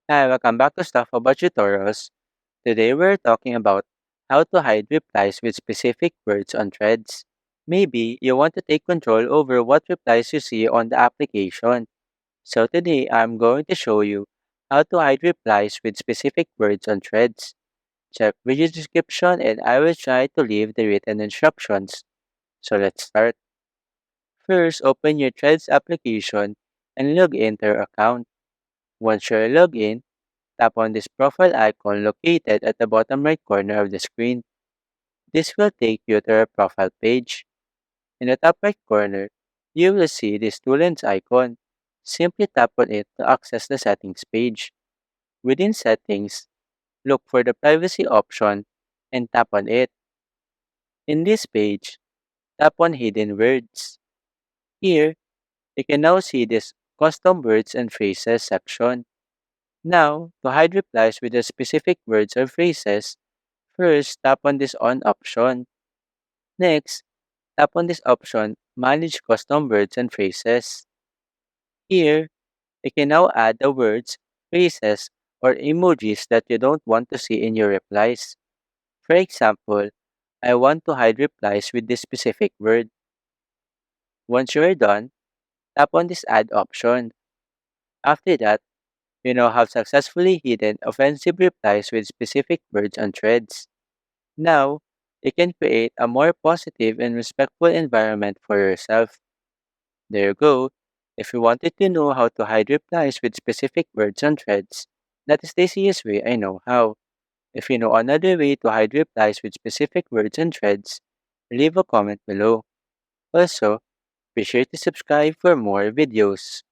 Hi, welcome back to Stuff About Tutorials. Today we're talking about how to hide replies with specific words on threads. Maybe you want to take control over what replies you see on the application. So today I'm going to show you how to hide replies with specific words on threads. Check video description and I will try to leave the written instructions. So let's start. First, open your Threads application and log into your account. Once you're logged in, tap on this profile icon located at the bottom right corner of the screen. This will take you to your profile page. In the top right corner, you will see this two lines icon. Simply tap on it to access the settings page. Within settings, look for the privacy option and tap on it. In this page, tap on hidden words. Here, you can now see this custom words and phrases section. Now, to hide replies with the specific words or phrases, first, tap on this on option. Next, tap on this option, Manage Custom Words and Phrases. Here, you can now add the words, phrases, or emojis that you don't want to see in your replies. For example, I want to hide replies with this specific word. Once you are done, tap on this Add option. After that, you now have successfully hidden offensive replies with specific words on threads. Now, you can create a more positive and respectful environment for yourself. There you go. If you wanted to know how to hide replies with specific words on threads, that is the easiest way I know how. If you know another way to hide replies with specific words and threads, leave a comment below. Also, be sure to subscribe for more videos.